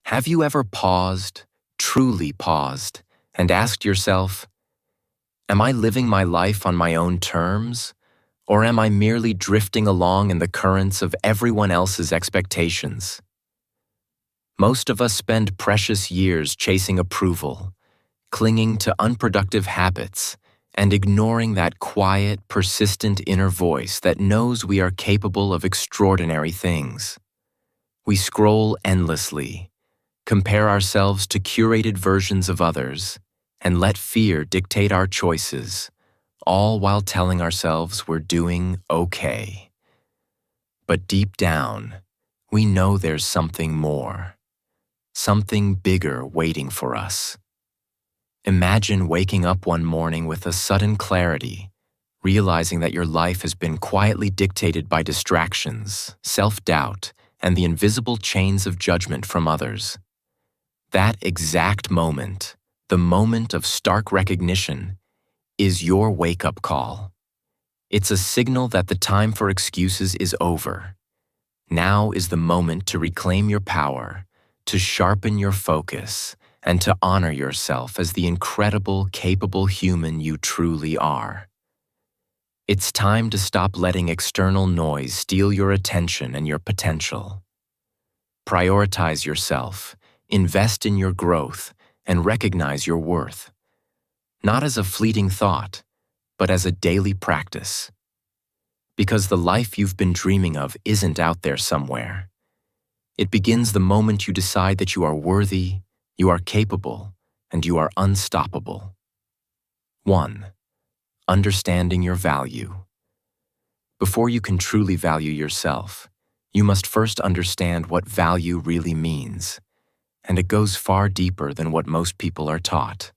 Have you ever paused, truly paused, and asked yourself, am I living my life on my own terms, or am I merely drifting along in the currents of everyone else's expectations? Most of us spend precious years chasing approval, clinging to unproductive habits, and ignoring that quiet, persistent inner voice that knows we are capable of extraordinary things. We scroll endlessly, compare ourselves to curated versions of others, and let fear dictate our choices, all while telling ourselves we're doing okay. But deep down, we know there's something more, something bigger waiting for us. Imagine waking up one morning with a sudden clarity, realizing that your life has been quietly dictated by distractions, self-doubt, and the invisible chains of judgment from others. That exact moment, the moment of stark recognition, is your wake-up call. It's a signal that the time for excuses is over. Now is the moment to reclaim your power, to sharpen your focus, and to honor yourself as the incredible, capable human you truly are. It's time to stop letting external noise steal your attention and your potential. Prioritize yourself, invest in your growth, and recognize your worth. Not as a fleeting thought, but as a daily practice. Because the life you've been dreaming of isn't out there somewhere. It begins the moment you decide that you are worthy, you are capable, and you are unstoppable. 1. Understanding your value. Before you can truly value yourself, you must first understand what value really means, and it goes far deeper than what most people are taught.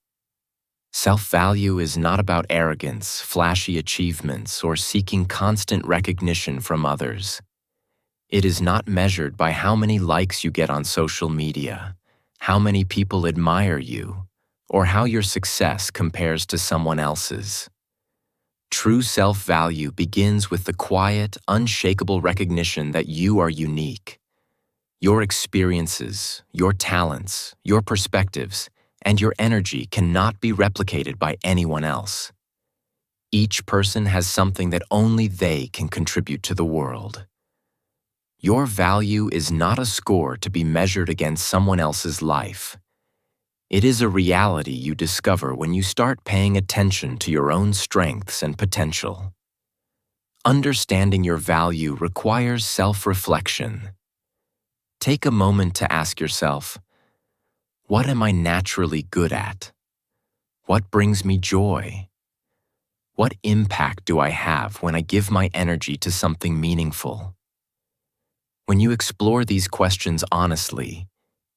Self-value is not about arrogance, flashy achievements, or seeking constant recognition from others. It is not measured by how many likes you get on social media, how many people admire you, or how your success compares to someone else's. True self-value begins with the quiet, unshakable recognition that you are unique. Your experiences, your talents, your perspectives, and your energy cannot be replicated by anyone else. Each person has something that only they can contribute to the world. Your value is not a score to be measured against someone else's life. It is a reality you discover when you start paying attention to your own strengths and potential. Understanding your value requires self-reflection. Take a moment to ask yourself, what am I naturally good at? What brings me joy? What impact do I have when I give my energy to something meaningful? When you explore these questions honestly,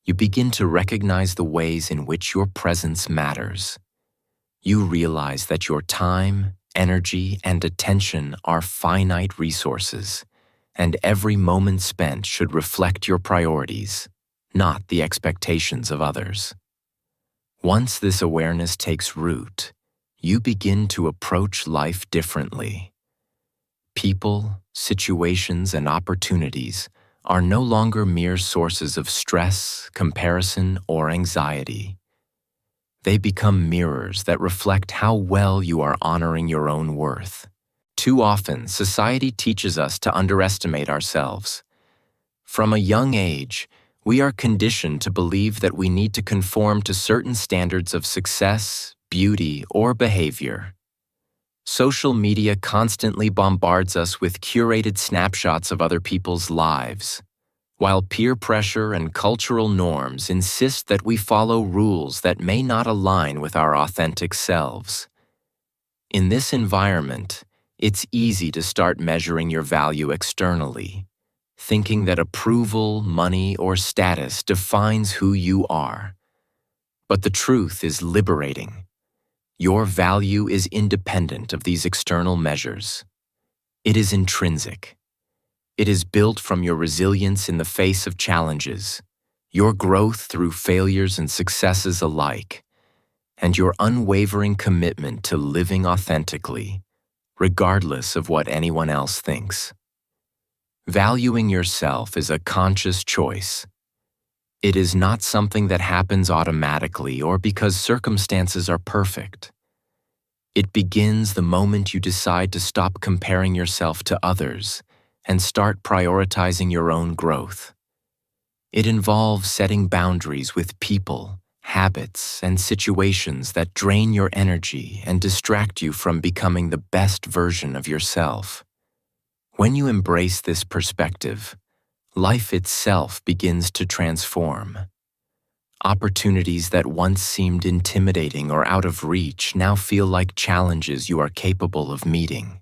you begin to recognize the ways in which your presence matters. You realize that your time, energy, and attention are finite resources, and every moment spent should reflect your priorities, not the expectations of others. Once this awareness takes root, you begin to approach life differently. People, situations, and opportunities are no longer mere sources of stress, comparison, or anxiety. They become mirrors that reflect how well you are honoring your own worth. Too often, society teaches us to underestimate ourselves. From a young age, we are conditioned to believe that we need to conform to certain standards of success, beauty, or behavior. Social media constantly bombards us with curated snapshots of other people's lives, while peer pressure and cultural norms insist that we follow rules that may not align with our authentic selves. In this environment, it's easy to start measuring your value externally, thinking that approval, money, or status defines who you are. But the truth is liberating. Your value is independent of these external measures. It is intrinsic. It is built from your resilience in the face of challenges, your growth through failures and successes alike, and your unwavering commitment to living authentically, regardless of what anyone else thinks. Valuing yourself is a conscious choice. It is not something that happens automatically or because circumstances are perfect. It begins the moment you decide to stop comparing yourself to others and start prioritizing your own growth. It involves setting boundaries with people, habits, and situations that drain your energy and distract you from becoming the best version of yourself. When you embrace this perspective, life itself begins to transform. Opportunities that once seemed intimidating or out of reach now feel like challenges you are capable of meeting.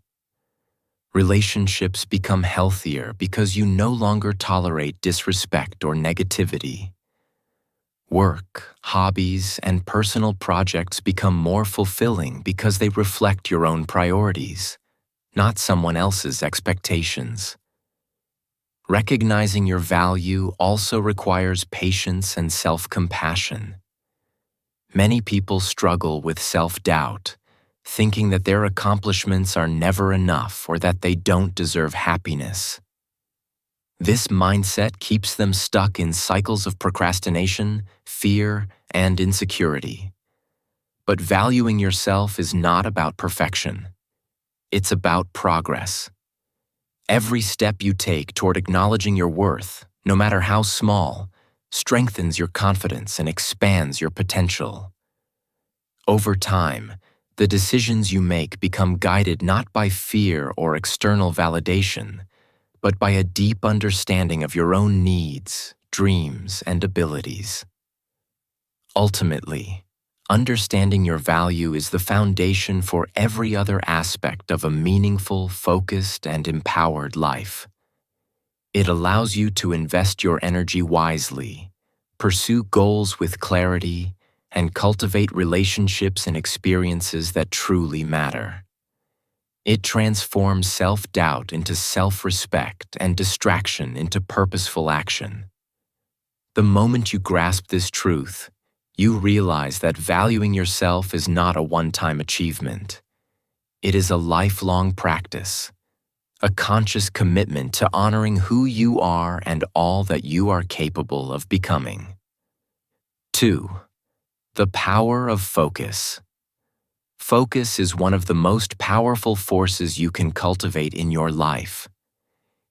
Relationships become healthier because you no longer tolerate disrespect or negativity. Work, hobbies, and personal projects become more fulfilling because they reflect your own priorities, not someone else's expectations. Recognizing your value also requires patience and self-compassion. Many people struggle with self-doubt, thinking that their accomplishments are never enough or that they don't deserve happiness. This mindset keeps them stuck in cycles of procrastination, fear, and insecurity. But valuing yourself is not about perfection. It's about progress. Every step you take toward acknowledging your worth, no matter how small, strengthens your confidence and expands your potential. Over time, the decisions you make become guided not by fear or external validation, but by a deep understanding of your own needs, dreams, and abilities. Ultimately, understanding your value is the foundation for every other aspect of a meaningful, focused, and empowered life. It allows you to invest your energy wisely, pursue goals with clarity, and cultivate relationships and experiences that truly matter. It transforms self-doubt into self-respect and distraction into purposeful action. The moment you grasp this truth, you realize that valuing yourself is not a one-time achievement. It is a lifelong practice, a conscious commitment to honoring who you are and all that you are capable of becoming. 2. The power of focus. Focus is one of the most powerful forces you can cultivate in your life.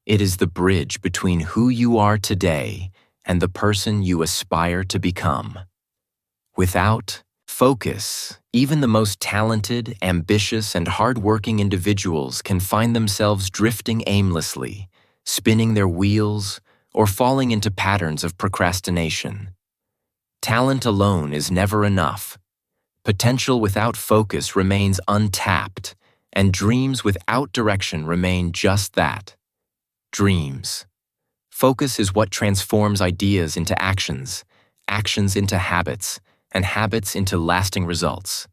It is the bridge between who you are today and the person you aspire to become. Without focus, even the most talented, ambitious, and hard-working individuals can find themselves drifting aimlessly, spinning their wheels, or falling into patterns of procrastination. Talent alone is never enough. Potential without focus remains untapped, and dreams without direction remain just that, dreams. Focus is what transforms ideas into actions, actions into habits, and habits into lasting results.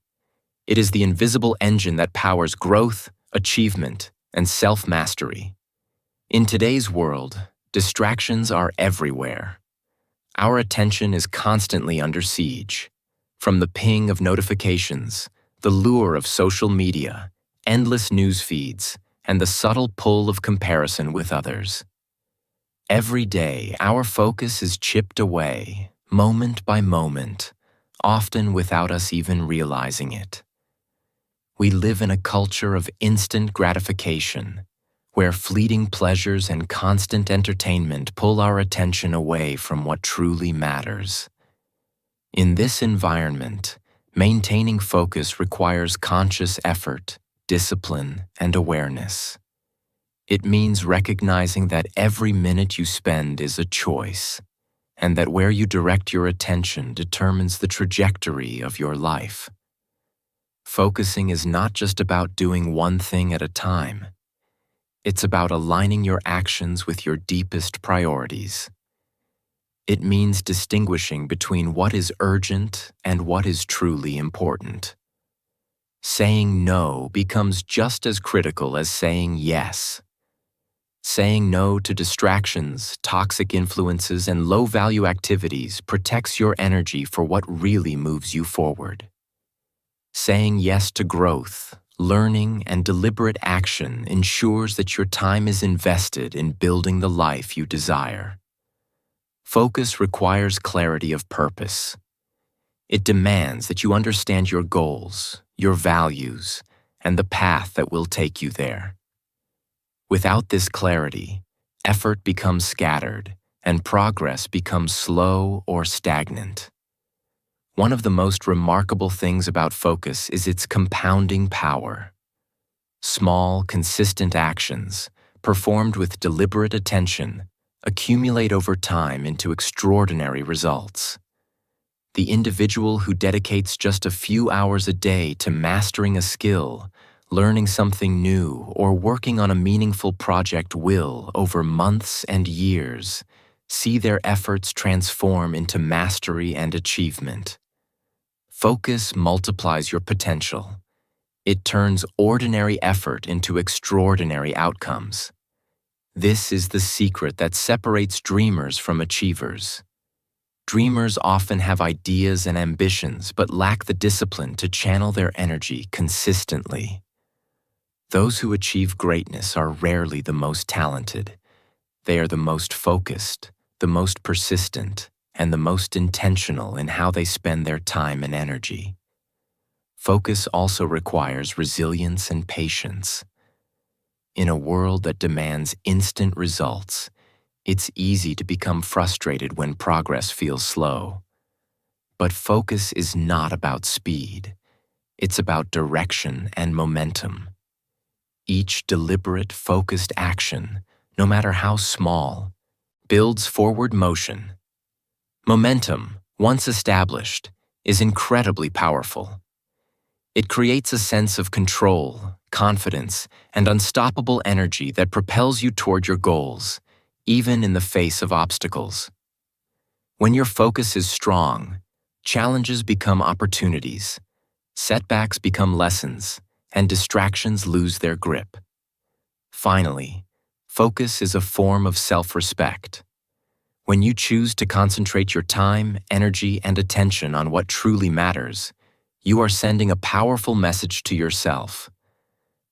It is the invisible engine that powers growth, achievement, and self-mastery. In today's world, distractions are everywhere. Our attention is constantly under siege. From the ping of notifications, the lure of social media, endless news feeds, and the subtle pull of comparison with others. Every day, our focus is chipped away, moment by moment, often without us even realizing it. We live in a culture of instant gratification, where fleeting pleasures and constant entertainment pull our attention away from what truly matters. In this environment, maintaining focus requires conscious effort, discipline, and awareness. It means recognizing that every minute you spend is a choice, and that where you direct your attention determines the trajectory of your life. Focusing is not just about doing one thing at a time. It's about aligning your actions with your deepest priorities. It means distinguishing between what is urgent and what is truly important. Saying no becomes just as critical as saying yes. Saying no to distractions, toxic influences, and low-value activities protects your energy for what really moves you forward. Saying yes to growth, learning, and deliberate action ensures that your time is invested in building the life you desire. Focus requires clarity of purpose. It demands that you understand your goals, your values, and the path that will take you there. Without this clarity, effort becomes scattered and progress becomes slow or stagnant. One of the most remarkable things about focus is its compounding power. Small, consistent actions, performed with deliberate attention, accumulate over time into extraordinary results. The individual who dedicates just a few hours a day to mastering a skill, learning something new, or working on a meaningful project will, over months and years, see their efforts transform into mastery and achievement. Focus multiplies your potential. It turns ordinary effort into extraordinary outcomes. This is the secret that separates dreamers from achievers. Dreamers often have ideas and ambitions but lack the discipline to channel their energy consistently. Those who achieve greatness are rarely the most talented. They are the most focused, the most persistent, and the most intentional in how they spend their time and energy. Focus also requires resilience and patience. In a world that demands instant results, it's easy to become frustrated when progress feels slow. But focus is not about speed. It's about direction and momentum. Each deliberate, focused action, no matter how small, builds forward motion. Momentum, once established, is incredibly powerful. It creates a sense of control, confidence, and unstoppable energy that propels you toward your goals, even in the face of obstacles. When your focus is strong, challenges become opportunities, setbacks become lessons, and distractions lose their grip. Finally, focus is a form of self-respect. When you choose to concentrate your time, energy, and attention on what truly matters, you are sending a powerful message to yourself.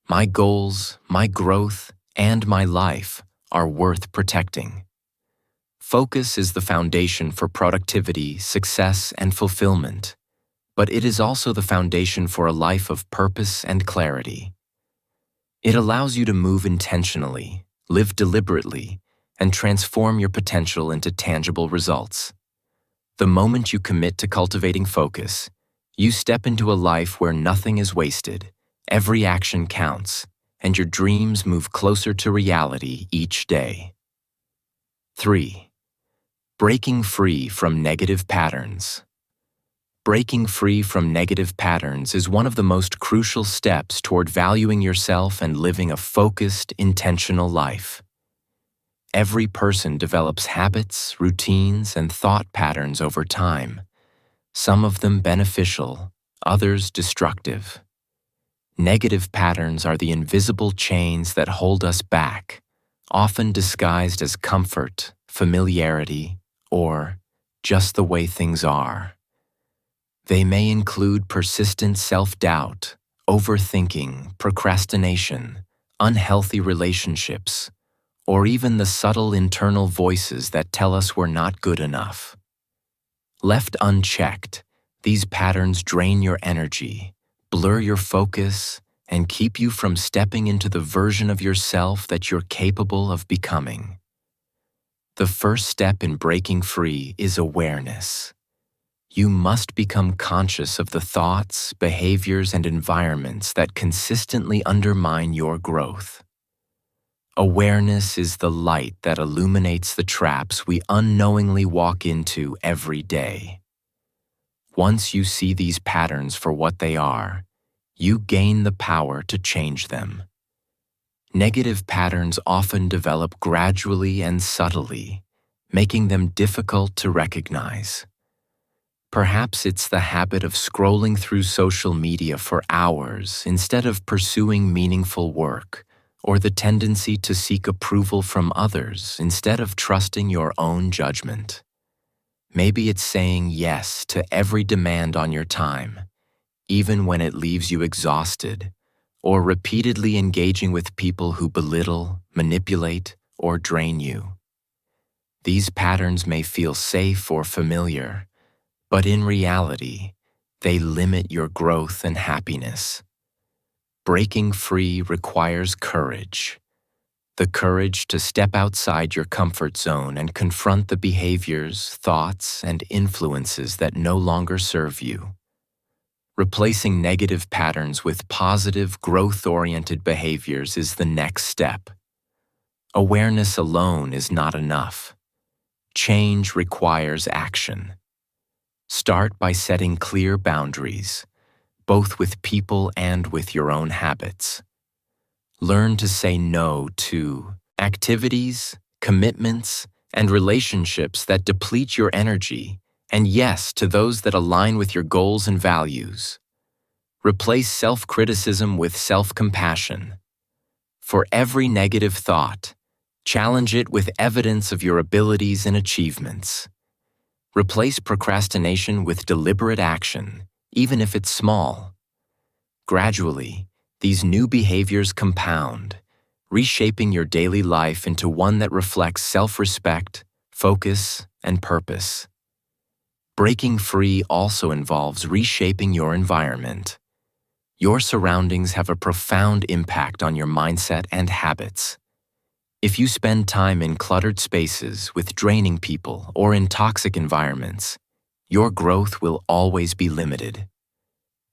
My goals, my growth, and my life are worth protecting. Focus is the foundation for productivity, success, and fulfillment, but it is also the foundation for a life of purpose and clarity. It allows you to move intentionally, live deliberately, and transform your potential into tangible results. The moment you commit to cultivating focus, you step into a life where nothing is wasted, every action counts, and your dreams move closer to reality each day. 3. Breaking free from negative patterns. Breaking free from negative patterns is one of the most crucial steps toward valuing yourself and living a focused, intentional life. Every person develops habits, routines, and thought patterns over time, some of them beneficial, others destructive. Negative patterns are the invisible chains that hold us back, often disguised as comfort, familiarity, or just the way things are. They may include persistent self-doubt, overthinking, procrastination, unhealthy relationships, or even the subtle internal voices that tell us we're not good enough. Left unchecked, these patterns drain your energy, blur your focus, and keep you from stepping into the version of yourself that you're capable of becoming. The first step in breaking free is awareness. You must become conscious of the thoughts, behaviors, and environments that consistently undermine your growth. Awareness is the light that illuminates the traps we unknowingly walk into every day. Once you see these patterns for what they are, you gain the power to change them. Negative patterns often develop gradually and subtly, making them difficult to recognize. Perhaps it's the habit of scrolling through social media for hours instead of pursuing meaningful work, or the tendency to seek approval from others instead of trusting your own judgment. Maybe it's saying yes to every demand on your time, even when it leaves you exhausted, or repeatedly engaging with people who belittle, manipulate, or drain you. These patterns may feel safe or familiar, but in reality, they limit your growth and happiness. Breaking free requires courage. The courage to step outside your comfort zone and confront the behaviors, thoughts, and influences that no longer serve you. Replacing negative patterns with positive, growth-oriented behaviors is the next step. Awareness alone is not enough. Change requires action. Start by setting clear boundaries, both with people and with your own habits. Learn to say no to activities, commitments, and relationships that deplete your energy, and yes to those that align with your goals and values. Replace self-criticism with self-compassion. For every negative thought, challenge it with evidence of your abilities and achievements. Replace procrastination with deliberate action, even if it's small. Gradually, these new behaviors compound, reshaping your daily life into one that reflects self-respect, focus, and purpose. Breaking free also involves reshaping your environment. Your surroundings have a profound impact on your mindset and habits. If you spend time in cluttered spaces with draining people or in toxic environments, your growth will always be limited.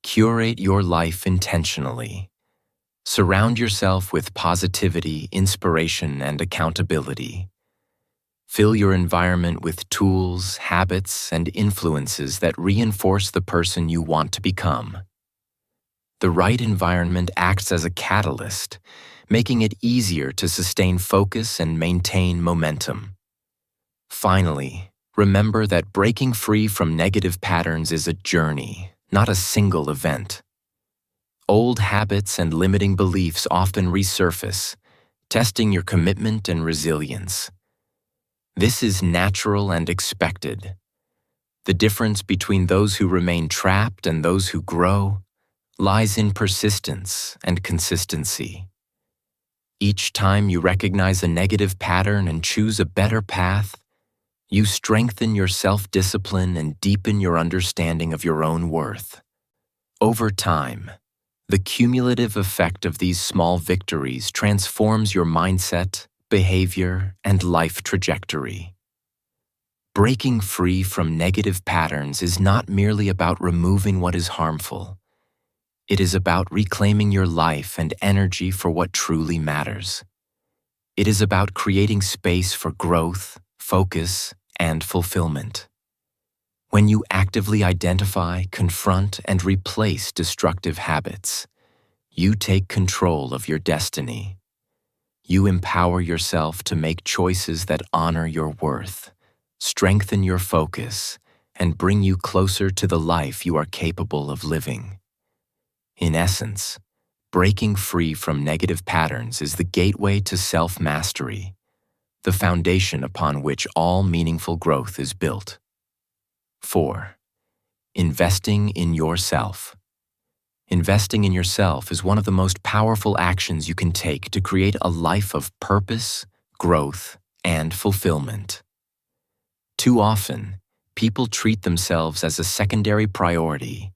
Curate your life intentionally. Surround yourself with positivity, inspiration, and accountability. Fill your environment with tools, habits, and influences that reinforce the person you want to become. The right environment acts as a catalyst, making it easier to sustain focus and maintain momentum. Finally, remember that breaking free from negative patterns is a journey, not a single event. Old habits and limiting beliefs often resurface, testing your commitment and resilience. This is natural and expected. The difference between those who remain trapped and those who grow lies in persistence and consistency. Each time you recognize a negative pattern and choose a better path, you strengthen your self-discipline and deepen your understanding of your own worth. Over time, the cumulative effect of these small victories transforms your mindset, behavior, and life trajectory. Breaking free from negative patterns is not merely about removing what is harmful. It is about reclaiming your life and energy for what truly matters. It is about creating space for growth, focus, and fulfillment. When you actively identify, confront, and replace destructive habits, you take control of your destiny. You empower yourself to make choices that honor your worth, strengthen your focus, and bring you closer to the life you are capable of living. In essence, breaking free from negative patterns is the gateway to self-mastery, the foundation upon which all meaningful growth is built. 4. Investing in yourself. Investing in yourself is one of the most powerful actions you can take to create a life of purpose, growth, and fulfillment. Too often, people treat themselves as a secondary priority,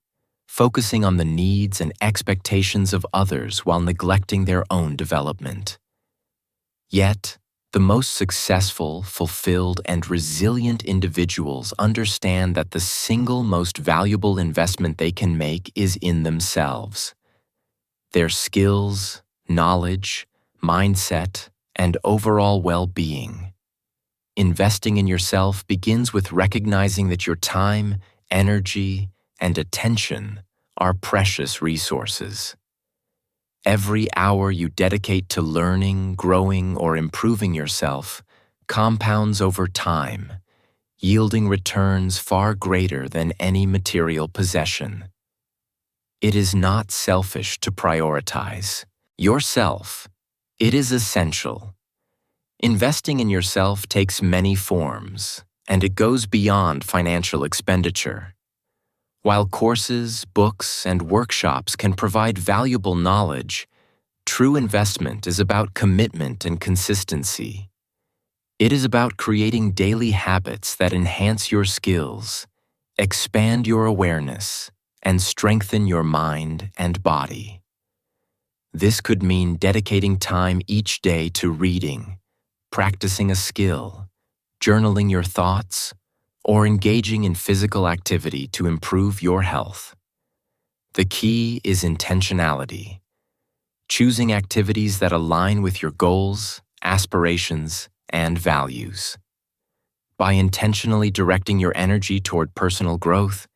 focusing on the needs and expectations of others while neglecting their own development. Yet, the most successful, fulfilled, and resilient individuals understand that the single most valuable investment they can make is in themselves. Their skills, knowledge, mindset, and overall well-being. Investing in yourself begins with recognizing that your time, energy, and attention are precious resources. Every hour you dedicate to learning, growing, or improving yourself compounds over time, yielding returns far greater than any material possession. It is not selfish to prioritize yourself. It is essential. Investing in yourself takes many forms, and it goes beyond financial expenditure. While courses, books, and workshops can provide valuable knowledge, true investment is about commitment and consistency. It is about creating daily habits that enhance your skills, expand your awareness, and strengthen your mind and body. This could mean dedicating time each day to reading, practicing a skill, journaling your thoughts, or engaging in physical activity to improve your health. The key is intentionality, choosing activities that align with your goals, aspirations, and values. By intentionally directing your energy toward personal growth,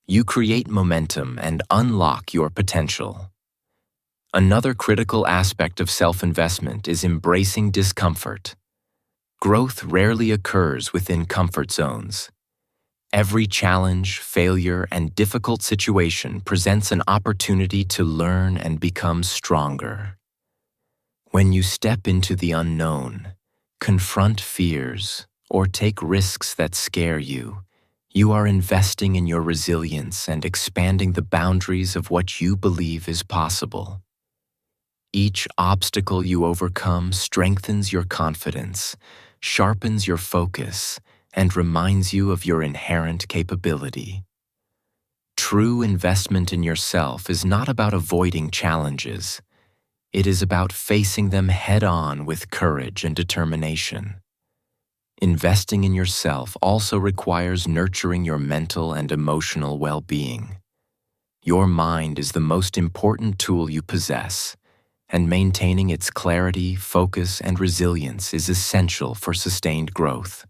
you create momentum and unlock your potential. Another critical aspect of self-investment is embracing discomfort. Growth rarely occurs within comfort zones. Every challenge, failure, and difficult situation presents an opportunity to learn and become stronger. When you step into the unknown, confront fears, or take risks that scare you, you are investing in your resilience and expanding the boundaries of what you believe is possible. Each obstacle you overcome strengthens your confidence, sharpens your focus, and reminds you of your inherent capability. True investment in yourself is not about avoiding challenges. It is about facing them head-on with courage and determination. Investing in yourself also requires nurturing your mental and emotional well-being. Your mind is the most important tool you possess, and maintaining its clarity, focus, and resilience is essential for sustained growth.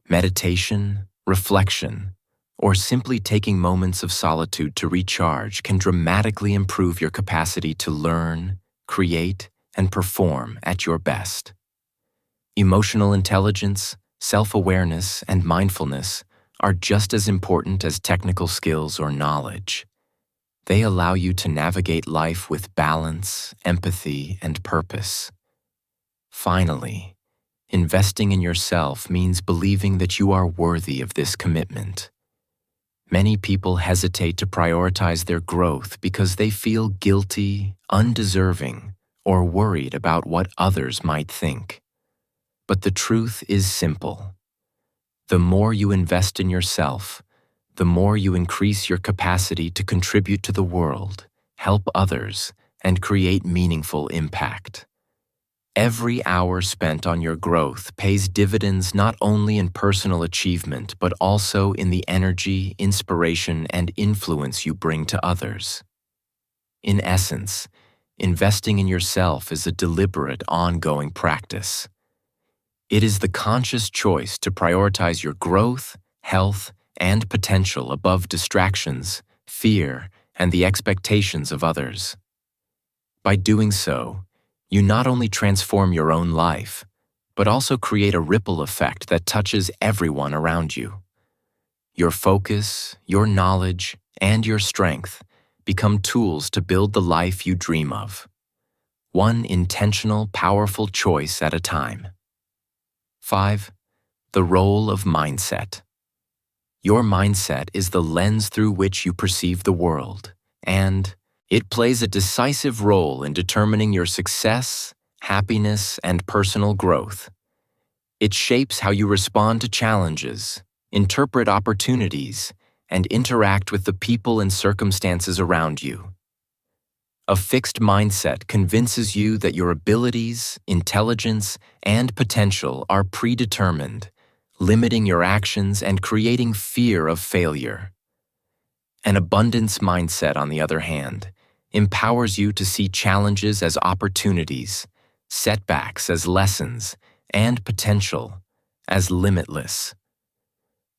Meditation, reflection, or simply taking moments of solitude to recharge can dramatically improve your capacity to learn, create, and perform at your best. Emotional intelligence, self-awareness, and mindfulness are just as important as technical skills or knowledge. They allow you to navigate life with balance, empathy, and purpose. Finally, investing in yourself means believing that you are worthy of this commitment. Many people hesitate to prioritize their growth because they feel guilty, undeserving, or worried about what others might think. But the truth is simple. The more you invest in yourself, the more you increase your capacity to contribute to the world, help others, and create meaningful impact. Every hour spent on your growth pays dividends not only in personal achievement, but also in the energy, inspiration, and influence you bring to others. In essence, investing in yourself is a deliberate, ongoing practice. It is the conscious choice to prioritize your growth, health, and potential above distractions, fear, and the expectations of others. By doing so, you not only transform your own life, but also create a ripple effect that touches everyone around you. Your focus, your knowledge, and your strength become tools to build the life you dream of. One intentional, powerful choice at a time. 5. The role of mindset. Your mindset is the lens through which you perceive the world, and it plays a decisive role in determining your success, happiness, and personal growth. It shapes how you respond to challenges, interpret opportunities, and interact with the people and circumstances around you. A fixed mindset convinces you that your abilities, intelligence, and potential are predetermined, limiting your actions and creating fear of failure. An abundance mindset, on the other hand, empowers you to see challenges as opportunities, setbacks as lessons, and potential as limitless.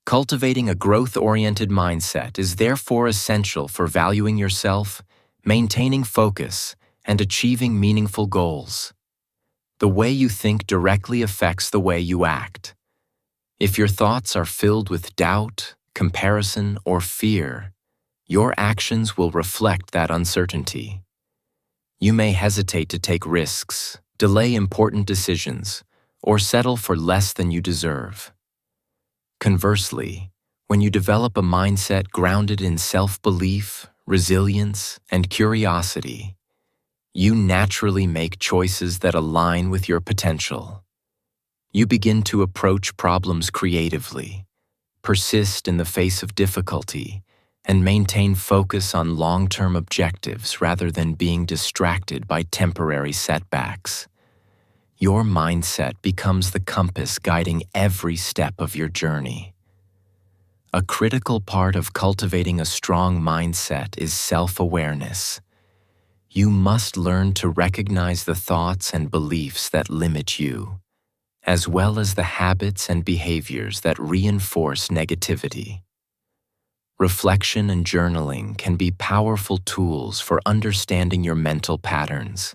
Cultivating a growth-oriented mindset is therefore essential for valuing yourself, maintaining focus, and achieving meaningful goals. The way you think directly affects the way you act. If your thoughts are filled with doubt, comparison, or fear, your actions will reflect that uncertainty. You may hesitate to take risks, delay important decisions, or settle for less than you deserve. Conversely, when you develop a mindset grounded in self-belief, resilience, and curiosity, you naturally make choices that align with your potential. You begin to approach problems creatively, persist in the face of difficulty, and maintain focus on long-term objectives rather than being distracted by temporary setbacks. Your mindset becomes the compass guiding every step of your journey. A critical part of cultivating a strong mindset is self-awareness. You must learn to recognize the thoughts and beliefs that limit you, as well as the habits and behaviors that reinforce negativity. Reflection and journaling can be powerful tools for understanding your mental patterns,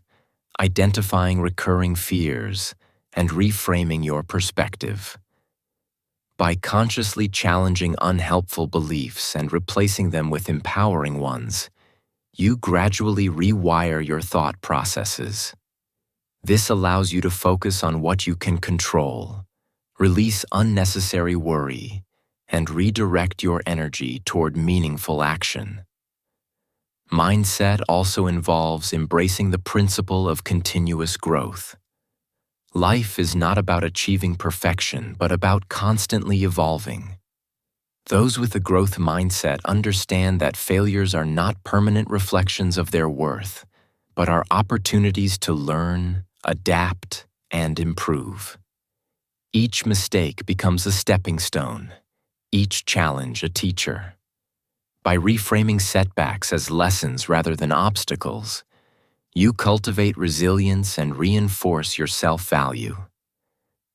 identifying recurring fears, and reframing your perspective. By consciously challenging unhelpful beliefs and replacing them with empowering ones, you gradually rewire your thought processes. This allows you to focus on what you can control, release unnecessary worry, and redirect your energy toward meaningful action. Mindset also involves embracing the principle of continuous growth. Life is not about achieving perfection, but about constantly evolving. Those with a growth mindset understand that failures are not permanent reflections of their worth, but are opportunities to learn, adapt, and improve. Each mistake becomes a stepping stone, each challenge a teacher. By reframing setbacks as lessons rather than obstacles, you cultivate resilience and reinforce your self-value.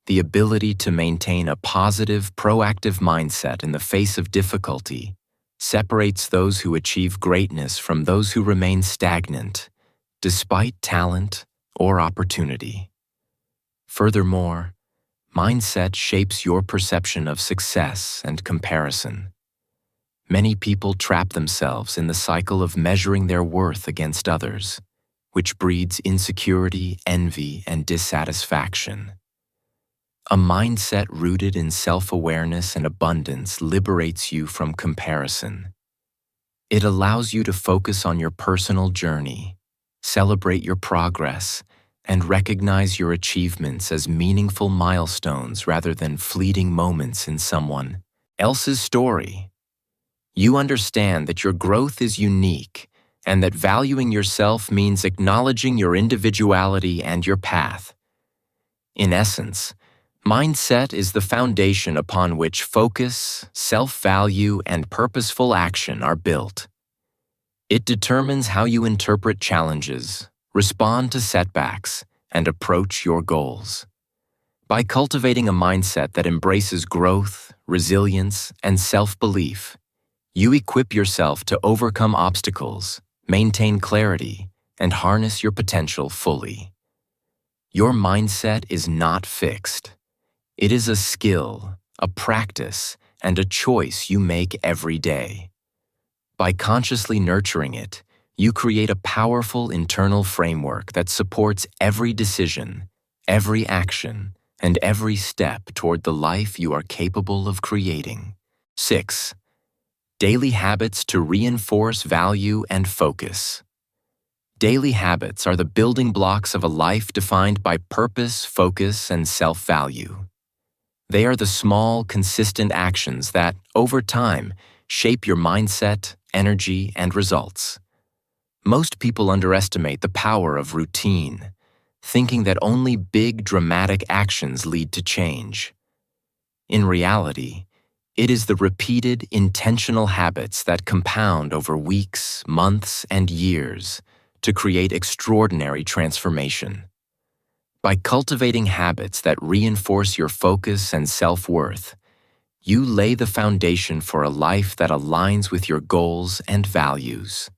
The ability to maintain a positive, proactive mindset in the face of difficulty separates those who achieve greatness from those who remain stagnant, despite talent or opportunity. Furthermore, mindset shapes your perception of success and comparison. Many people trap themselves in the cycle of measuring their worth against others, which breeds insecurity, envy, and dissatisfaction. A mindset rooted in self-awareness and abundance liberates you from comparison. It allows you to focus on your personal journey, celebrate your progress, and recognize your achievements as meaningful milestones rather than fleeting moments in someone else's story. You understand that your growth is unique and that valuing yourself means acknowledging your individuality and your path. In essence, mindset is the foundation upon which focus, self-value, and purposeful action are built. It determines how you interpret challenges, respond to setbacks, and approach your goals. By cultivating a mindset that embraces growth, resilience, and self-belief, you equip yourself to overcome obstacles, maintain clarity, and harness your potential fully. Your mindset is not fixed. It is a skill, a practice, and a choice you make every day. By consciously nurturing it, you create a powerful internal framework that supports every decision, every action, and every step toward the life you are capable of creating. 6. Daily habits to reinforce value and focus. Daily habits are the building blocks of a life defined by purpose, focus, and self-value. They are the small, consistent actions that, over time, shape your mindset, energy, and results. Most people underestimate the power of routine, thinking that only big, dramatic actions lead to change. In reality, it is the repeated, intentional habits that compound over weeks, months, and years to create extraordinary transformation. By cultivating habits that reinforce your focus and self-worth, you lay the foundation for a life that aligns with your goals and values.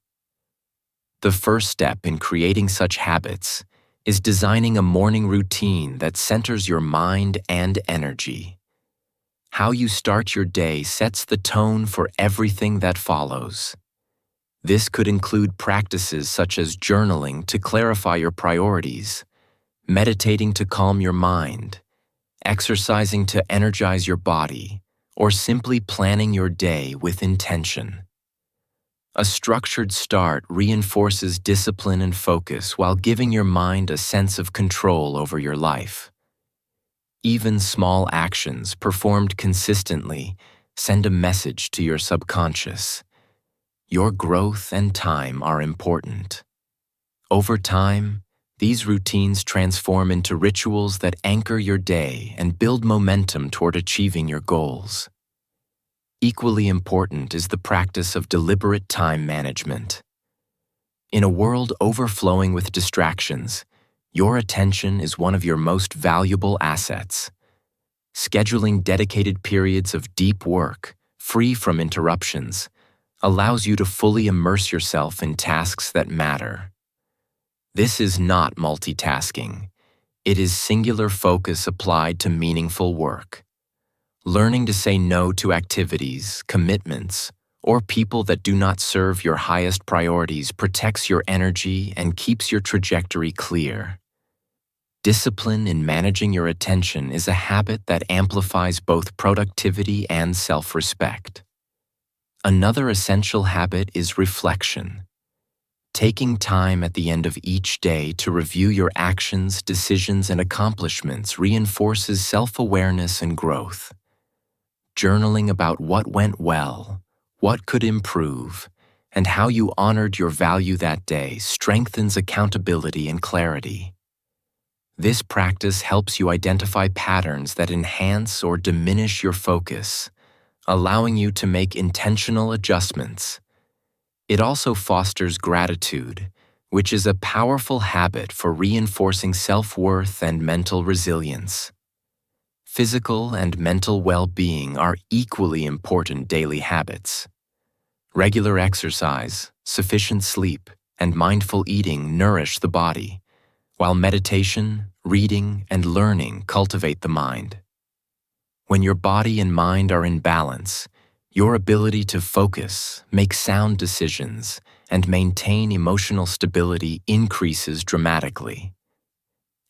The first step in creating such habits is designing a morning routine that centers your mind and energy. How you start your day sets the tone for everything that follows. This could include practices such as journaling to clarify your priorities, meditating to calm your mind, exercising to energize your body, or simply planning your day with intention. A structured start reinforces discipline and focus while giving your mind a sense of control over your life. Even small actions performed consistently send a message to your subconscious. Your growth and time are important. Over time, these routines transform into rituals that anchor your day and build momentum toward achieving your goals. Equally important is the practice of deliberate time management. In a world overflowing with distractions, your attention is one of your most valuable assets. Scheduling dedicated periods of deep work, free from interruptions, allows you to fully immerse yourself in tasks that matter. This is not multitasking. It is singular focus applied to meaningful work. Learning to say no to activities, commitments, or people that do not serve your highest priorities protects your energy and keeps your trajectory clear. Discipline in managing your attention is a habit that amplifies both productivity and self-respect. Another essential habit is reflection. Taking time at the end of each day to review your actions, decisions, and accomplishments reinforces self-awareness and growth. Journaling about what went well, what could improve, and how you honored your value that day strengthens accountability and clarity. This practice helps you identify patterns that enhance or diminish your focus, allowing you to make intentional adjustments. It also fosters gratitude, which is a powerful habit for reinforcing self-worth and mental resilience. Physical and mental well-being are equally important daily habits. Regular exercise, sufficient sleep, and mindful eating nourish the body, while meditation, reading, and learning cultivate the mind. When your body and mind are in balance, your ability to focus, make sound decisions, and maintain emotional stability increases dramatically.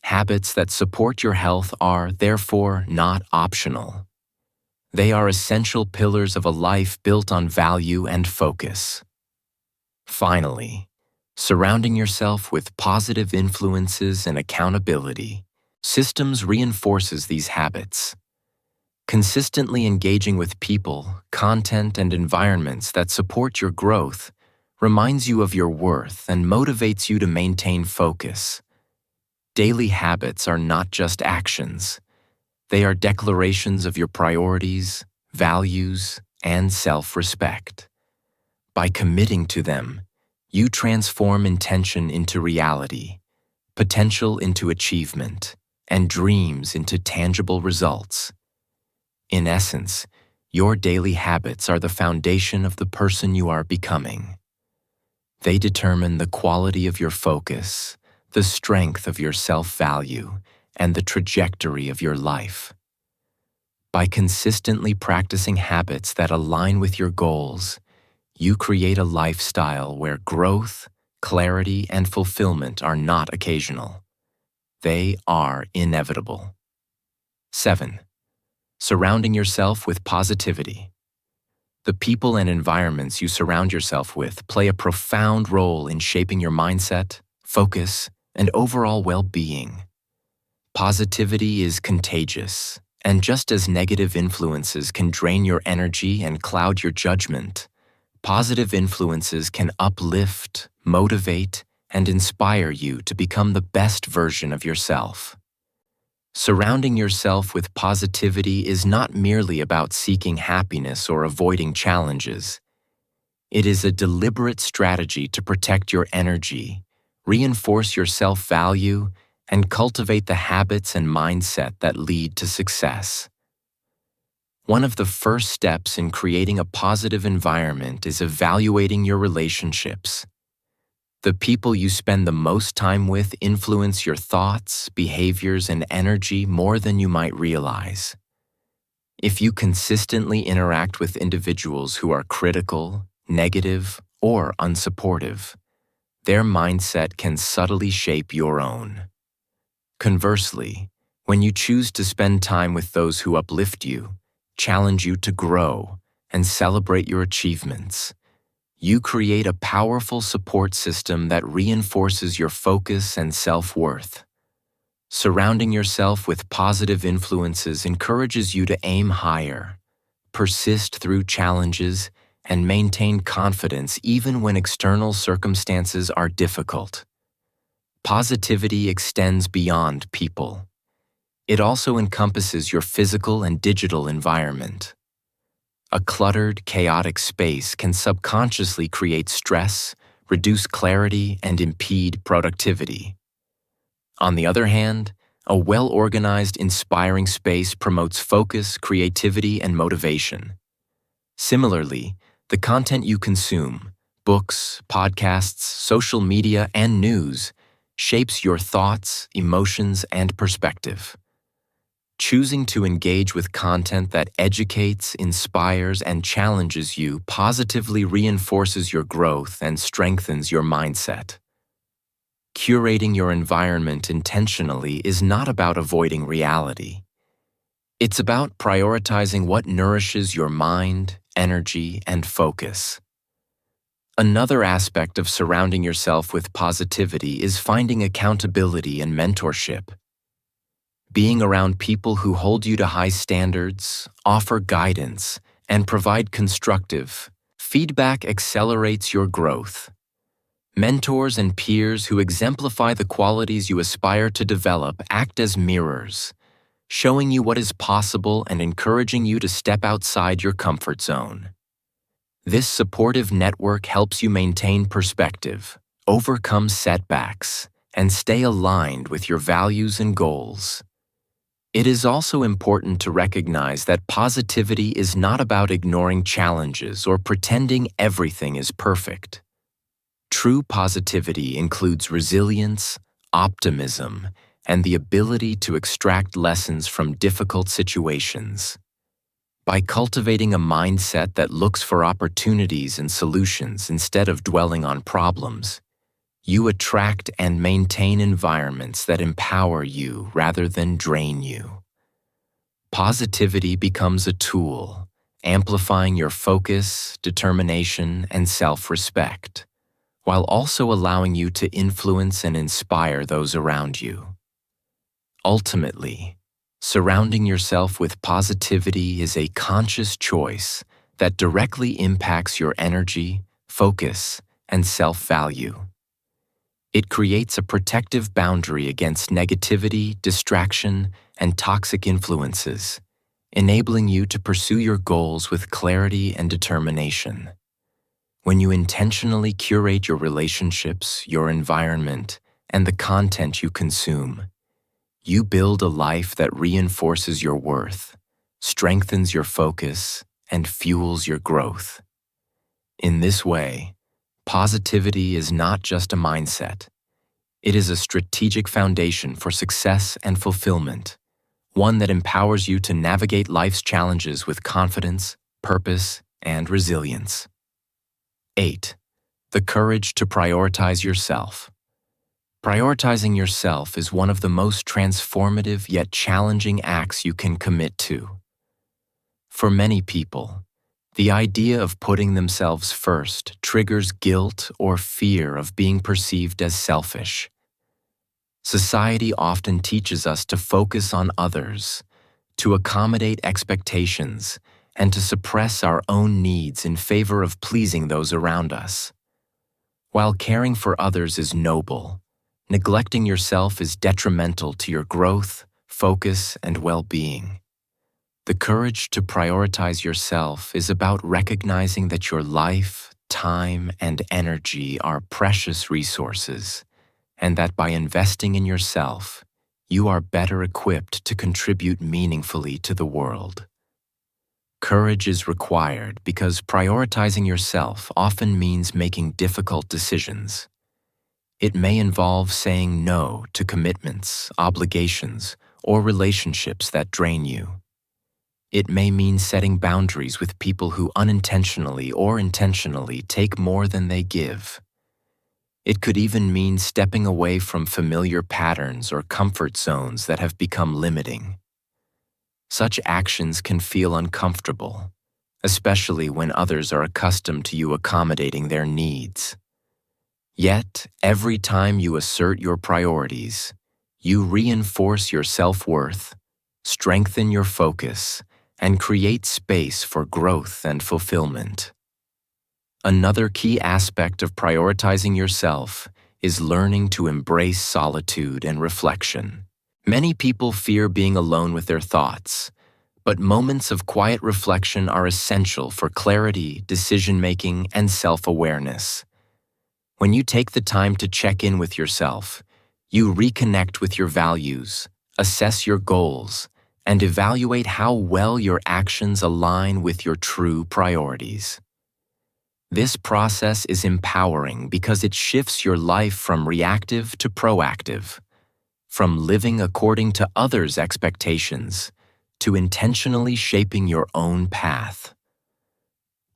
Habits that support your health are, therefore, not optional. They are essential pillars of a life built on value and focus. Finally, surrounding yourself with positive influences and accountability systems reinforces these habits. Consistently engaging with people, content, and environments that support your growth reminds you of your worth and motivates you to maintain focus. Daily habits are not just actions. They are declarations of your priorities, values, and self-respect. By committing to them, you transform intention into reality, potential into achievement, and dreams into tangible results. In essence, your daily habits are the foundation of the person you are becoming. They determine the quality of your focus, the strength of your self-value, and the trajectory of your life. By consistently practicing habits that align with your goals, you create a lifestyle where growth, clarity, and fulfillment are not occasional. They are inevitable. 7. Surrounding yourself with positivity. The people and environments you surround yourself with play a profound role in shaping your mindset, focus, and overall well-being. Positivity is contagious, and just as negative influences can drain your energy and cloud your judgment, positive influences can uplift, motivate, and inspire you to become the best version of yourself. Surrounding yourself with positivity is not merely about seeking happiness or avoiding challenges. It is a deliberate strategy to protect your energy, reinforce your self-value, and cultivate the habits and mindset that lead to success. One of the first steps in creating a positive environment is evaluating your relationships. The people you spend the most time with influence your thoughts, behaviors, and energy more than you might realize. If you consistently interact with individuals who are critical, negative, or unsupportive, their mindset can subtly shape your own. Conversely, when you choose to spend time with those who uplift you, challenge you to grow, and celebrate your achievements, you create a powerful support system that reinforces your focus and self-worth. Surrounding yourself with positive influences encourages you to aim higher, persist through challenges, and maintain confidence even when external circumstances are difficult. Positivity extends beyond people. It also encompasses your physical and digital environment. A cluttered, chaotic space can subconsciously create stress, reduce clarity, and impede productivity. On the other hand, a well-organized, inspiring space promotes focus, creativity, and motivation. Similarly, the content you consume, books, podcasts, social media, and news, shapes your thoughts, emotions, and perspective. Choosing to engage with content that educates, inspires, and challenges you positively reinforces your growth and strengthens your mindset. Curating your environment intentionally is not about avoiding reality. It's about prioritizing what nourishes your mind, energy, and focus. Another aspect of surrounding yourself with positivity is finding accountability and mentorship. Being around people who hold you to high standards, offer guidance, and provide constructive feedback accelerates your growth. Mentors and peers who exemplify the qualities you aspire to develop act as mirrors, showing you what is possible and encouraging you to step outside your comfort zone. This supportive network helps you maintain perspective, overcome setbacks, and stay aligned with your values and goals. It is also important to recognize that positivity is not about ignoring challenges or pretending everything is perfect. True positivity includes resilience, optimism, and the ability to extract lessons from difficult situations. By cultivating a mindset that looks for opportunities and solutions instead of dwelling on problems, you attract and maintain environments that empower you rather than drain you. Positivity becomes a tool, amplifying your focus, determination, and self-respect, while also allowing you to influence and inspire those around you. Ultimately, surrounding yourself with positivity is a conscious choice that directly impacts your energy, focus, and self-value. It creates a protective boundary against negativity, distraction, and toxic influences, enabling you to pursue your goals with clarity and determination. When you intentionally curate your relationships, your environment, and the content you consume, you build a life that reinforces your worth, strengthens your focus, and fuels your growth. In this way, positivity is not just a mindset. It is a strategic foundation for success and fulfillment, one that empowers you to navigate life's challenges with confidence, purpose, and resilience. 8. The courage to prioritize yourself. Prioritizing yourself is one of the most transformative yet challenging acts you can commit to. For many people, the idea of putting themselves first triggers guilt or fear of being perceived as selfish. Society often teaches us to focus on others, to accommodate expectations, and to suppress our own needs in favor of pleasing those around us. While caring for others is noble, neglecting yourself is detrimental to your growth, focus, and well-being. The courage to prioritize yourself is about recognizing that your life, time, and energy are precious resources, and that by investing in yourself, you are better equipped to contribute meaningfully to the world. Courage is required because prioritizing yourself often means making difficult decisions. It may involve saying no to commitments, obligations, or relationships that drain you. It may mean setting boundaries with people who unintentionally or intentionally take more than they give. It could even mean stepping away from familiar patterns or comfort zones that have become limiting. Such actions can feel uncomfortable, especially when others are accustomed to you accommodating their needs. Yet, every time you assert your priorities, You reinforce your self-worth, strengthen your focus, and create space for growth and fulfillment. Another key aspect of prioritizing yourself is learning to embrace solitude and reflection. Many people fear being alone with their thoughts, but moments of quiet reflection are essential for clarity, decision-making, and self-awareness. When you take the time to check in with yourself, you reconnect with your values, assess your goals, and evaluate how well your actions align with your true priorities. This process is empowering because it shifts your life from reactive to proactive, from living according to others' expectations to intentionally shaping your own path.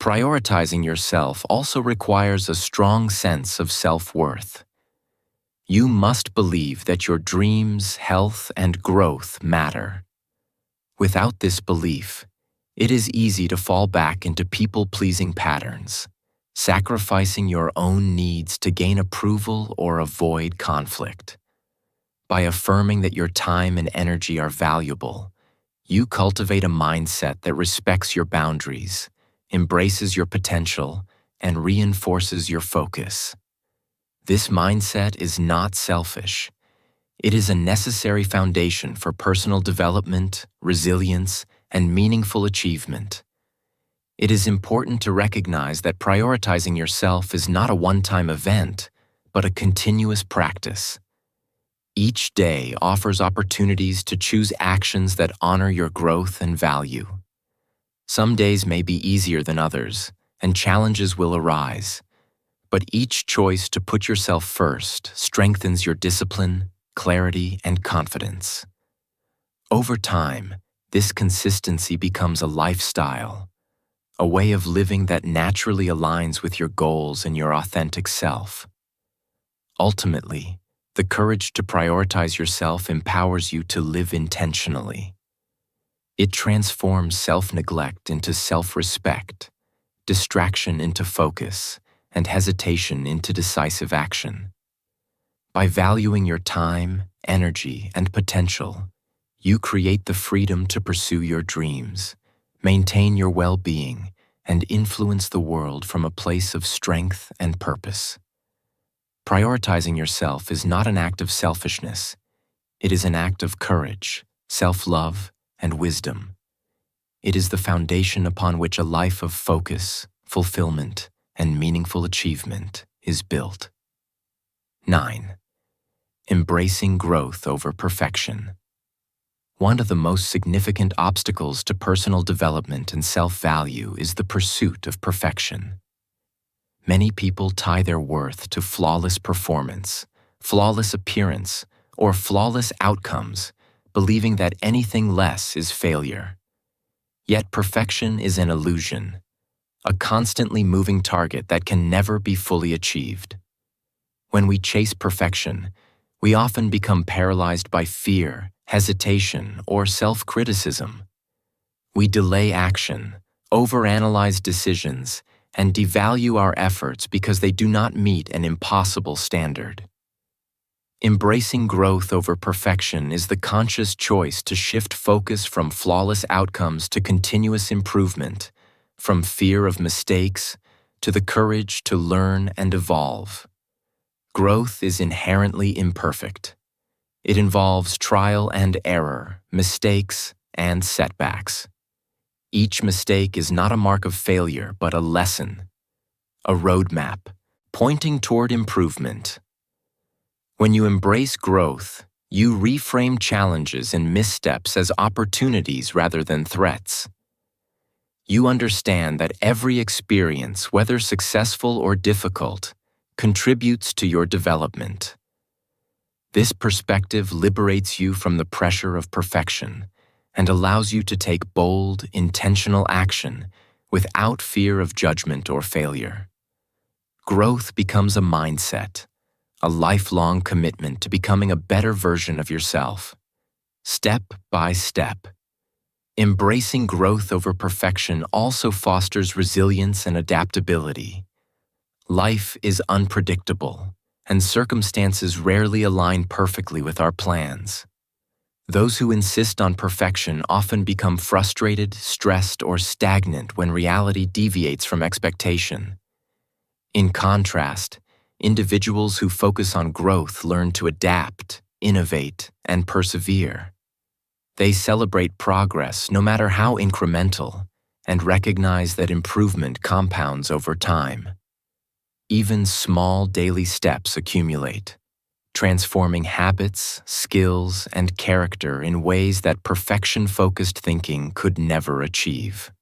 Prioritizing yourself also requires a strong sense of self-worth. You must believe that your dreams, health, and growth matter. Without this belief, it is easy to fall back into people-pleasing patterns, sacrificing your own needs to gain approval or avoid conflict. By affirming that your time and energy are valuable, you cultivate a mindset that respects your boundaries, embraces your potential, and reinforces your focus. This mindset is not selfish. It is a necessary foundation for personal development, resilience, and meaningful achievement. It is important to recognize that prioritizing yourself is not a one-time event, but a continuous practice. Each day offers opportunities to choose actions that honor your growth and value. Some days may be easier than others, and challenges will arise. But each choice to put yourself first strengthens your discipline, clarity, and confidence. Over time, this consistency becomes a lifestyle, a way of living that naturally aligns with your goals and your authentic self. Ultimately, the courage to prioritize yourself empowers you to live intentionally. It transforms self-neglect into self-respect, distraction into focus, and hesitation into decisive action. By valuing your time, energy, and potential, you create the freedom to pursue your dreams, maintain your well-being, and influence the world from a place of strength and purpose. Prioritizing yourself is not an act of selfishness. It is an act of courage, self-love, and wisdom. It is the foundation upon which a life of focus, fulfillment, and meaningful achievement is built. 9. Embracing growth over perfection. One of the most significant obstacles to personal development and self-value is the pursuit of perfection. Many people tie their worth to flawless performance, flawless appearance, or flawless outcomes, believing that anything less is failure. Yet perfection is an illusion, a constantly moving target that can never be fully achieved. When we chase perfection, we often become paralyzed by fear, hesitation, or self-criticism. We delay action, overanalyze decisions, and devalue our efforts because they do not meet an impossible standard. Embracing growth over perfection is the conscious choice to shift focus from flawless outcomes to continuous improvement, from fear of mistakes to the courage to learn and evolve. Growth is inherently imperfect. It involves trial and error, mistakes, and setbacks. Each mistake is not a mark of failure, but a lesson, a roadmap, pointing toward improvement. When you embrace growth, you reframe challenges and missteps as opportunities rather than threats. You understand that every experience, whether successful or difficult, contributes to your development. This perspective liberates you from the pressure of perfection and allows you to take bold, intentional action without fear of judgment or failure. Growth becomes a mindset, a lifelong commitment to becoming a better version of yourself, step by step. Embracing growth over perfection also fosters resilience and adaptability. Life is unpredictable, and circumstances rarely align perfectly with our plans. Those who insist on perfection often become frustrated, stressed, or stagnant when reality deviates from expectation. In contrast, individuals who focus on growth learn to adapt, innovate, and persevere. They celebrate progress, no matter how incremental, and recognize that improvement compounds over time. Even small daily steps accumulate, transforming habits, skills, and character in ways that perfection-focused thinking could never achieve.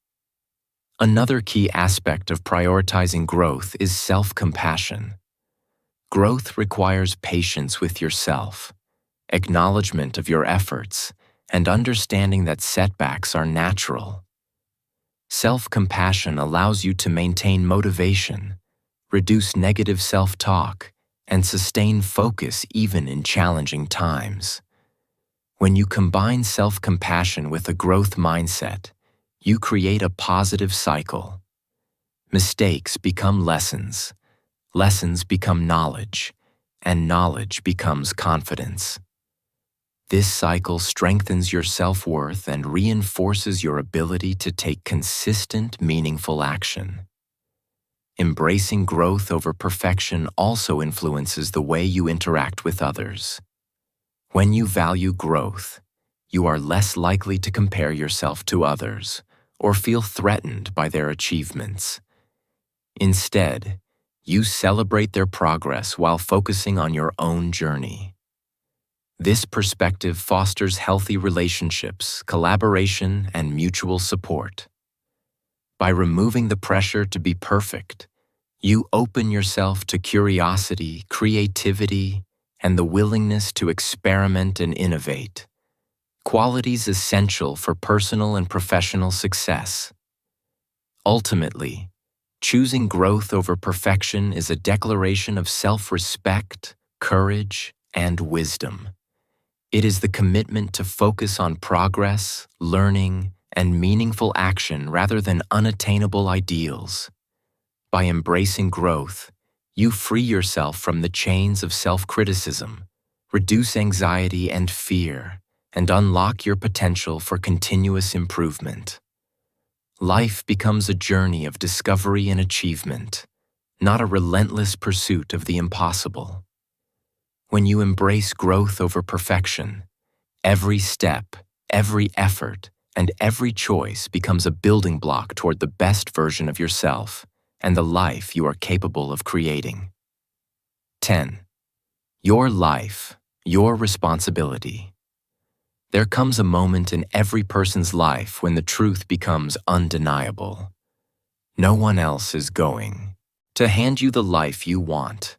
Another key aspect of prioritizing growth is self-compassion. Growth requires patience with yourself, acknowledgement of your efforts, and understanding that setbacks are natural. Self-compassion allows you to maintain motivation, reduce negative self-talk, and sustain focus even in challenging times. When you combine self-compassion with a growth mindset, you create a positive cycle. Mistakes become lessons, lessons become knowledge, and knowledge becomes confidence. This cycle strengthens your self-worth and reinforces your ability to take consistent, meaningful action. Embracing growth over perfection also influences the way you interact with others. When you value growth, you are less likely to compare yourself to others or feel threatened by their achievements. Instead, you celebrate their progress while focusing on your own journey. This perspective fosters healthy relationships, collaboration, and mutual support. By removing the pressure to be perfect, you open yourself to curiosity, creativity, and the willingness to experiment and innovate, qualities essential for personal and professional success. Ultimately, choosing growth over perfection is a declaration of self-respect, courage, and wisdom. It is the commitment to focus on progress, learning, and meaningful action rather than unattainable ideals. By embracing growth, you free yourself from the chains of self-criticism, reduce anxiety and fear, and unlock your potential for continuous improvement. Life becomes a journey of discovery and achievement, not a relentless pursuit of the impossible. When you embrace growth over perfection, every step, every effort, and every choice becomes a building block toward the best version of yourself and the life you are capable of creating. 10. Your life, your responsibility. There comes a moment in every person's life when the truth becomes undeniable. No one else is going to hand you the life you want.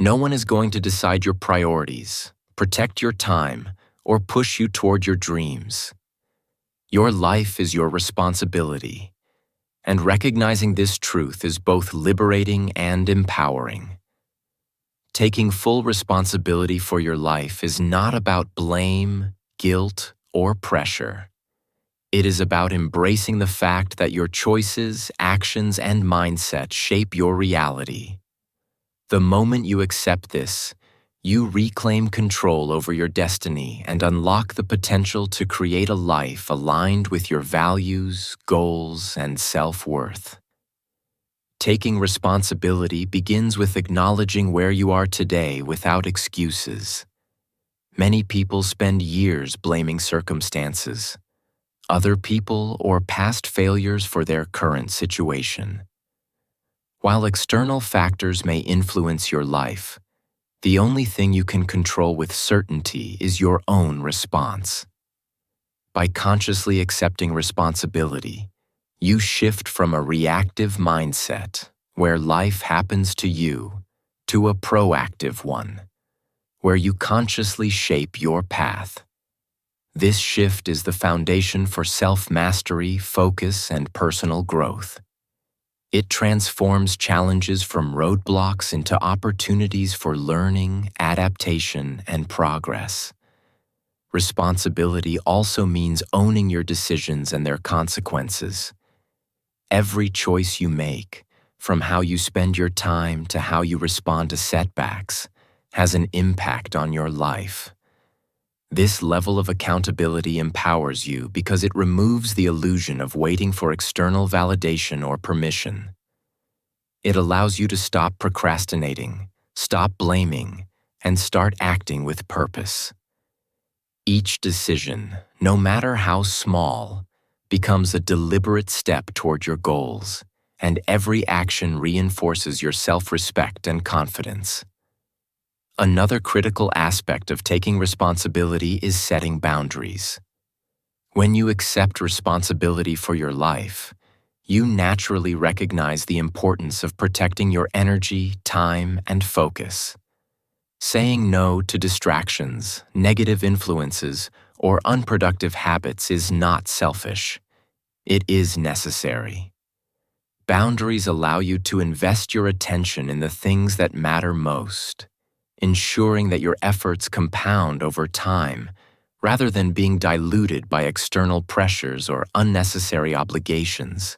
No one is going to decide your priorities, protect your time, or push you toward your dreams. Your life is your responsibility, and recognizing this truth is both liberating and empowering. Taking full responsibility for your life is not about blame, guilt, or pressure. It is about embracing the fact that your choices, actions, and mindset shape your reality. The moment you accept this, you reclaim control over your destiny and unlock the potential to create a life aligned with your values, goals, and self-worth. Taking responsibility begins with acknowledging where you are today without excuses. Many people spend years blaming circumstances, other people, or past failures for their current situation. While external factors may influence your life, the only thing you can control with certainty is your own response. By consciously accepting responsibility, you shift from a reactive mindset, where life happens to you, to a proactive one, where you consciously shape your path. This shift is the foundation for self-mastery, focus, and personal growth. It transforms challenges from roadblocks into opportunities for learning, adaptation, and progress. Responsibility also means owning your decisions and their consequences. Every choice you make, from how you spend your time to how you respond to setbacks, has an impact on your life. This level of accountability empowers you because it removes the illusion of waiting for external validation or permission. It allows you to stop procrastinating, stop blaming, and start acting with purpose. Each decision, no matter how small, becomes a deliberate step toward your goals, and every action reinforces your self-respect and confidence. Another critical aspect of taking responsibility is setting boundaries. When you accept responsibility for your life, you naturally recognize the importance of protecting your energy, time, and focus. Saying no to distractions, negative influences, or unproductive habits is not selfish. It is necessary. Boundaries allow you to invest your attention in the things that matter most, ensuring that your efforts compound over time rather than being diluted by external pressures or unnecessary obligations.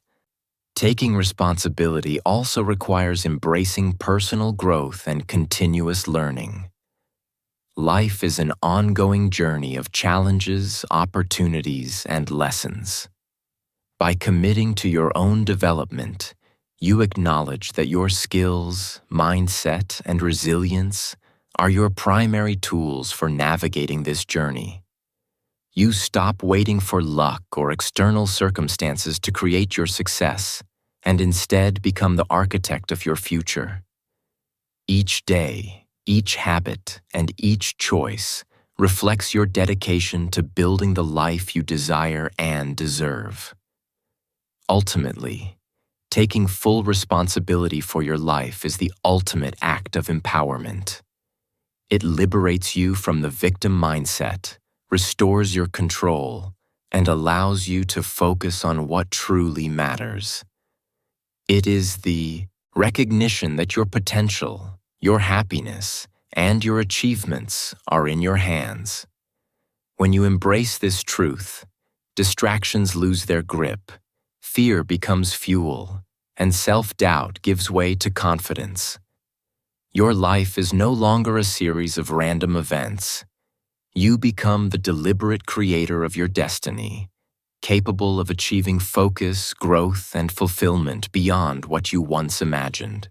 Taking responsibility also requires embracing personal growth and continuous learning. Life is an ongoing journey of challenges, opportunities, and lessons. By committing to your own development, you acknowledge that your skills, mindset, and resilience are your primary tools for navigating this journey. You stop waiting for luck or external circumstances to create your success, and instead become the architect of your future. Each day, each habit, and each choice reflects your dedication to building the life you desire and deserve. Ultimately, taking full responsibility for your life is the ultimate act of empowerment. It liberates you from the victim mindset, restores your control, and allows you to focus on what truly matters. It is the recognition that your potential, your happiness, and your achievements are in your hands. When you embrace this truth, distractions lose their grip, fear becomes fuel, and self-doubt gives way to confidence. Your life is no longer a series of random events. You become the deliberate creator of your destiny, capable of achieving focus, growth, and fulfillment beyond what you once imagined.